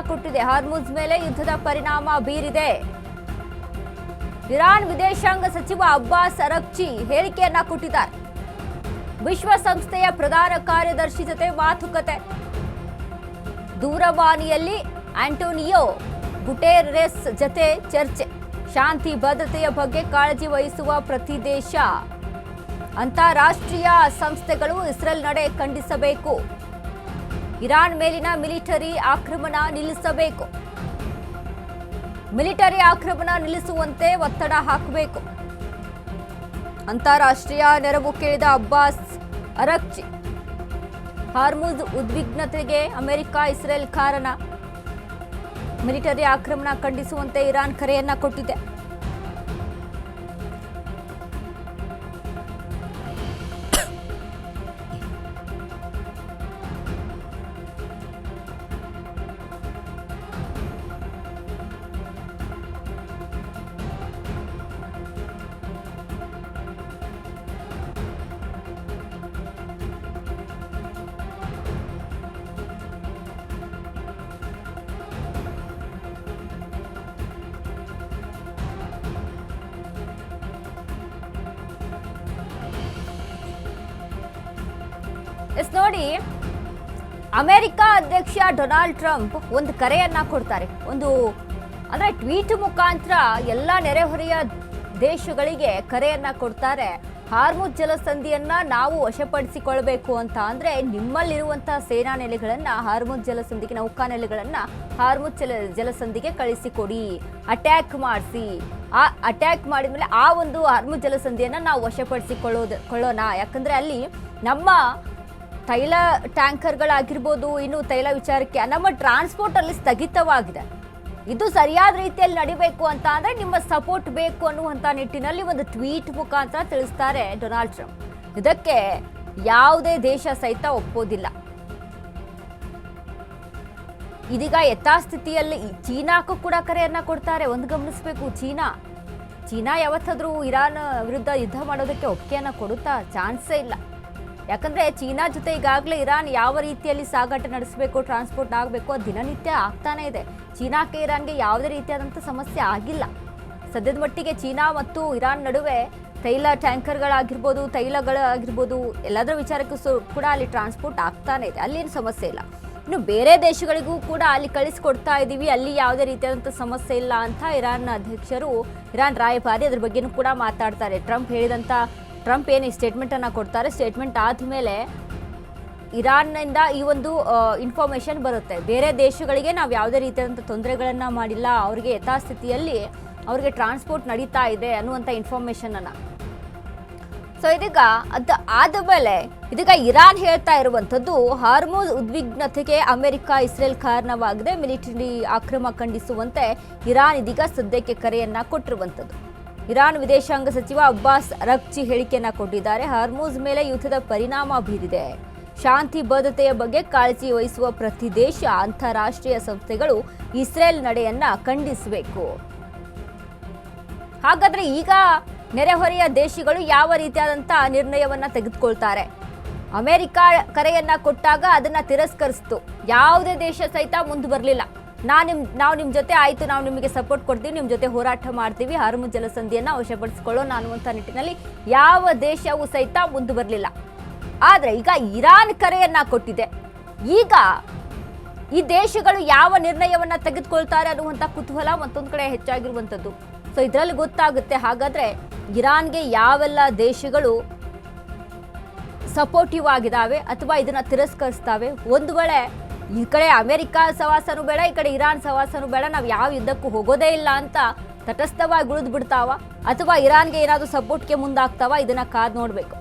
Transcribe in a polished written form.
ಕೊಟ್ಟಿದೆ. ಹಾರ್ಮುಜ್ ಮೇಲೆ ಯುದ್ಧದ ಪರಿಣಾಮ ಬೀರಿದೆ. ಇರಾನ್ ವಿದೇಶಾಂಗ ಸಚಿವ ಅಬ್ಬಾಸ್ ಅರಗ್ಚಿ ಹೇಳಿಕೆಯನ್ನ ಕೊಟ್ಟಿದ್ದಾರೆ. ವಿಶ್ವಸಂಸ್ಥೆಯ ಪ್ರಧಾನ ಕಾರ್ಯದರ್ಶಿ ಜೊತೆ ಮಾತುಕತೆ. ದೂರವಾಣಿಯಲ್ಲಿ ಆಂಟೋನಿಯೋ ಗುಟೆರೆಸ್ ಜೊತೆ ಚರ್ಚೆ. ಶಾಂತಿ ಭದ್ರತೆಯ ಬಗ್ಗೆ ಕಾಳಜಿ ವಹಿಸುವ ಪ್ರತಿ ದೇಶ, ಅಂತಾರಾಷ್ಟ್ರೀಯ ಸಂಸ್ಥೆಗಳು ಇಸ್ರೇಲ್ ನಡೆ ಖಂಡಿಸಬೇಕು. ಇರಾನ್ ಮೇಲಿನ ಮಿಲಿಟರಿ ಆಕ್ರಮಣ ನಿಲ್ಲಿಸಬೇಕು. ಮಿಲಿಟರಿ ಆಕ್ರಮಣ ನಿಲ್ಲಿಸುವಂತೆ ಒತ್ತಡ ಹಾಕಬೇಕು. ಅಂತಾರಾಷ್ಟ್ರೀಯ ನೆರವು ಕೇಳಿದ ಅಬ್ಬಾಸ್ ಅರಗ್ಚಿ. ಹಾರ್ಮುಜ್ ಉದ್ವಿಗ್ನತೆಗೆ ಅಮೆರಿಕ ಇಸ್ರೇಲ್ ಕಾರಣ. ಮಿಲಿಟರಿ ಆಕ್ರಮಣ ಖಂಡಿಸುವಂತೆ ಇರಾನ್ ಕರೆಯನ್ನ ಕೊಟ್ಟಿದೆ. ನೋಡಿ, ಅಮೆರಿಕ ಅಧ್ಯಕ್ಷ ಡೊನಾಲ್ಡ್ ಟ್ರಂಪ್ ಒಂದು ಕರೆಯನ್ನ ಕೊಡ್ತಾರೆ. ಅಂದ್ರೆ ಟ್ವೀಟ್ ಮುಖಾಂತರ ಎಲ್ಲ ನೆರೆಹೊರೆಯ ದೇಶಗಳಿಗೆ ಕರೆಯನ್ನ ಕೊಡ್ತಾರೆ. ಹಾರ್ಮುಜ್ ಜಲಸಂಧಿಯನ್ನ ನಾವು ವಶಪಡಿಸಿಕೊಳ್ಬೇಕು ಅಂತ. ಅಂದ್ರೆ ನಿಮ್ಮಲ್ಲಿರುವಂತಹ ಸೇನಾ ನೆಲೆಗಳನ್ನ ಹಾರ್ಮುಜ್ ಜಲಸಂಧಿಗೆ, ನೌಕಾ ನೆಲೆಗಳನ್ನ ಹಾರ್ಮುಜ್ ಜಲಸಂಧಿಗೆ ಕಳಿಸಿಕೊಡಿ, ಅಟ್ಯಾಕ್ ಮಾಡಿಸಿ. ಆ ಅಟ್ಯಾಕ್ ಮಾಡಿದ್ಮೇಲೆ ಆ ಒಂದು ಹಾರ್ಮುಜ್ ಜಲಸಂಧಿಯನ್ನ ನಾವು ವಶಪಡಿಸಿಕೊಳ್ಳೋಣ. ಯಾಕಂದ್ರೆ ಅಲ್ಲಿ ನಮ್ಮ ತೈಲ ಟ್ಯಾಂಕರ್ಗಳಾಗಿರ್ಬೋದು, ಇನ್ನು ತೈಲ ವಿಚಾರಕ್ಕೆ ನಮ್ಮ ಟ್ರಾನ್ಸ್ಪೋರ್ಟ್ ಅಲ್ಲಿ ಸ್ಥಗಿತವಾಗಿದೆ. ಇದು ಸರಿಯಾದ ರೀತಿಯಲ್ಲಿ ನಡಿಬೇಕು ಅಂತ ಅಂದ್ರೆ ನಿಮ್ಮ ಸಪೋರ್ಟ್ ಬೇಕು ಅನ್ನುವಂಥ ನಿಟ್ಟಿನಲ್ಲಿ ಒಂದು ಟ್ವೀಟ್ ಮುಖಾಂತರ ತಿಳಿಸ್ತಾರೆ ಡೊನಾಲ್ಡ್ ಟ್ರಂಪ್. ಇದಕ್ಕೆ ಯಾವುದೇ ದೇಶ ಸಹಿತ ಒಪ್ಪೋದಿಲ್ಲ. ಇದೀಗ ಯಥಾಸ್ಥಿತಿಯಲ್ಲಿ ಚೀನಾಕ್ಕೂ ಕೂಡ ಕರೆಯನ್ನ ಕೊಡ್ತಾರೆ. ಒಂದು ಗಮನಿಸಬೇಕು, ಚೀನಾ ಯಾವತ್ತಾದ್ರೂ ಇರಾನ್ ವಿರುದ್ಧ ಯುದ್ಧ ಮಾಡೋದಕ್ಕೆ ಒಪ್ಪಿಗೆಯನ್ನ ಕೊಡುತ್ತಾ? ಚಾನ್ಸೇ ಇಲ್ಲ. ಯಾಕಂದ್ರೆ ಚೀನಾ ಜೊತೆ ಈಗಾಗಲೇ ಇರಾನ್ ಯಾವ ರೀತಿಯಲ್ಲಿ ಸಾಗಾಟ ನಡೆಸಬೇಕು, ಟ್ರಾನ್ಸ್ಪೋರ್ಟ್ ಆಗಬೇಕು, ಅದು ದಿನನಿತ್ಯ ಆಗ್ತಾನೆ ಇದೆ. ಚೀನಾಕ್ಕೆ ಇರಾನ್ಗೆ ಯಾವುದೇ ರೀತಿಯಾದಂಥ ಸಮಸ್ಯೆ ಆಗಿಲ್ಲ. ಸದ್ಯದ ಮಟ್ಟಿಗೆ ಚೀನಾ ಮತ್ತು ಇರಾನ್ ನಡುವೆ ತೈಲ ಟ್ಯಾಂಕರ್ಗಳಾಗಿರ್ಬೋದು, ತೈಲಗಳಾಗಿರ್ಬೋದು, ಎಲ್ಲದರ ವಿಚಾರಕ್ಕೂ ಕೂಡ ಅಲ್ಲಿ ಟ್ರಾನ್ಸ್ಪೋರ್ಟ್ ಆಗ್ತಾನೆ ಇದೆ. ಅಲ್ಲೇನು ಸಮಸ್ಯೆ ಇಲ್ಲ. ಇನ್ನು ಬೇರೆ ದೇಶಗಳಿಗೂ ಕೂಡ ಅಲ್ಲಿ ಕಳಿಸ್ಕೊಡ್ತಾ ಇದ್ದೀವಿ, ಅಲ್ಲಿ ಯಾವುದೇ ರೀತಿಯಾದಂಥ ಸಮಸ್ಯೆ ಇಲ್ಲ ಅಂತ ಇರಾನ್ ಅಧ್ಯಕ್ಷರು, ಇರಾನ್ ರಾಯಭಾರಿ ಅದ್ರ ಬಗ್ಗೆನೂ ಕೂಡ ಮಾತಾಡ್ತಾರೆ. ಟ್ರಂಪ್ ಏನು ಸ್ಟೇಟ್ಮೆಂಟ್ ಅನ್ನ ಕೊಡ್ತಾರೆ. ಸ್ಟೇಟ್ಮೆಂಟ್ ಆದಮೇಲೆ ಇರಾನ್ನಿಂದ ಈ ಒಂದು ಇನ್ಫಾರ್ಮೇಶನ್ ಬರುತ್ತೆ. ಬೇರೆ ದೇಶಗಳಿಗೆ ನಾವು ಯಾವುದೇ ರೀತಿಯಾದಂಥ ತೊಂದರೆಗಳನ್ನ ಮಾಡಿಲ್ಲ, ಅವ್ರಿಗೆ ಯಥಾಸ್ಥಿತಿಯಲ್ಲಿ ಅವ್ರಿಗೆ ಟ್ರಾನ್ಸ್ಪೋರ್ಟ್ ನಡೀತಾ ಇದೆ ಅನ್ನುವಂಥ ಇನ್ಫಾರ್ಮೇಶನ್ ಅನ್ನ. ಸೊ ಇದೀಗ ಅದು ಆದಮೇಲೆ ಇದೀಗ ಇರಾನ್ ಹೇಳ್ತಾ ಇರುವಂಥದ್ದು ಹಾರ್ಮುಜ್ ಉದ್ವಿಗ್ನತೆಗೆ ಅಮೆರಿಕ ಇಸ್ರೇಲ್ ಕಾರಣವಾಗಿದೆ, ಮಿಲಿಟರಿ ಆಕ್ರಮಣ ಖಂಡಿಸುವಂತೆ ಇರಾನ್ ಇದೀಗ ಸದ್ಯಕ್ಕೆ ಕರೆಯನ್ನ ಕೊಟ್ಟಿರುವಂಥದ್ದು. ಇರಾನ್ ವಿದೇಶಾಂಗ ಸಚಿವ ಅಬ್ಬಾಸ್ ಅರಗ್ಚಿ ಹೇಳಿಕೆಯನ್ನ ಕೊಟ್ಟಿದ್ದಾರೆ. ಹಾರ್ಮುಜ್ ಮೇಲೆ ಯುದ್ಧದ ಪರಿಣಾಮ ಬೀರಿದೆ. ಶಾಂತಿ ಭದ್ರತೆಯ ಬಗ್ಗೆ ಕಾಳಜಿ ವಹಿಸುವ ಪ್ರತಿ ದೇಶ, ಅಂತಾರಾಷ್ಟ್ರೀಯ ಸಂಸ್ಥೆಗಳು ಇಸ್ರೇಲ್ ನಡೆಯನ್ನ ಖಂಡಿಸಬೇಕು. ಹಾಗಾದ್ರೆ ಈಗ ನೆರೆಹೊರೆಯ ದೇಶಗಳು ಯಾವ ರೀತಿಯಾದಂಥ ನಿರ್ಣಯವನ್ನ ತೆಗೆದುಕೊಳ್ತಾರೆ? ಅಮೆರಿಕ ಕರೆಯನ್ನ ಕೊಟ್ಟಾಗ ಅದನ್ನ ತಿರಸ್ಕರಿಸಿತು. ಯಾವುದೇ ದೇಶ ಸಹಿತ ಮುಂದೆ ಬರಲಿಲ್ಲ. ನಾವು ನಿಮ್ಮ ಜೊತೆ ಆಯಿತು, ನಾವು ನಿಮಗೆ ಸಪೋರ್ಟ್ ಕೊಡ್ತೀವಿ, ನಿಮ್ಮ ಜೊತೆ ಹೋರಾಟ ಮಾಡ್ತೀವಿ, ಹಾರ್ಮುಜ್ ಜಲಸಂಧಿಯನ್ನು ವಶಪಡಿಸಿಕೊಳ್ಳೋಣ ಅನ್ನುವಂಥ ನಿಟ್ಟಿನಲ್ಲಿ ಯಾವ ದೇಶವೂ ಸಹಿತ ಮುಂದೆ ಬರಲಿಲ್ಲ. ಆದರೆ ಈಗ ಇರಾನ್ ಕರೆಯನ್ನ ಕೊಟ್ಟಿದೆ. ಈಗ ಈ ದೇಶಗಳು ಯಾವ ನಿರ್ಣಯವನ್ನ ತೆಗೆದುಕೊಳ್ತಾರೆ ಅನ್ನುವಂಥ ಕುತೂಹಲ ಮತ್ತೊಂದು ಕಡೆ ಹೆಚ್ಚಾಗಿರುವಂಥದ್ದು. ಸೊ ಇದರಲ್ಲಿ ಗೊತ್ತಾಗುತ್ತೆ ಹಾಗಾದ್ರೆ ಇರಾನ್ಗೆ ಯಾವೆಲ್ಲ ದೇಶಗಳು ಸಪೋರ್ಟಿವ್ ಆಗಿದ್ದಾವೆ ಅಥವಾ ಇದನ್ನ ತಿರಸ್ಕರಿಸ್ತಾವೆ. ಒಂದು ವೇಳೆ ಈ ಕಡೆ ಅಮೆರಿಕ ಸವಾಸನೂ ಬೇಡ, ಈ ಕಡೆ ಇರಾನ್ ಸವಾಸನೂ ಬೇಡ, ನಾವು ಯಾವ ಯುದ್ಧಕ್ಕೂ ಹೋಗೋದೇ ಇಲ್ಲ ಅಂತ ತಟಸ್ಥವಾಗಿ ಉಳಿದು ಬಿಡ್ತಾವ ಅಥವಾ ಇರಾನ್ಗೆ ಏನಾದರೂ ಸಪೋರ್ಟ್ಗೆ ಮುಂದಾಗ್ತಾವ, ಇದನ್ನ ಕಾದು ನೋಡಬೇಕು.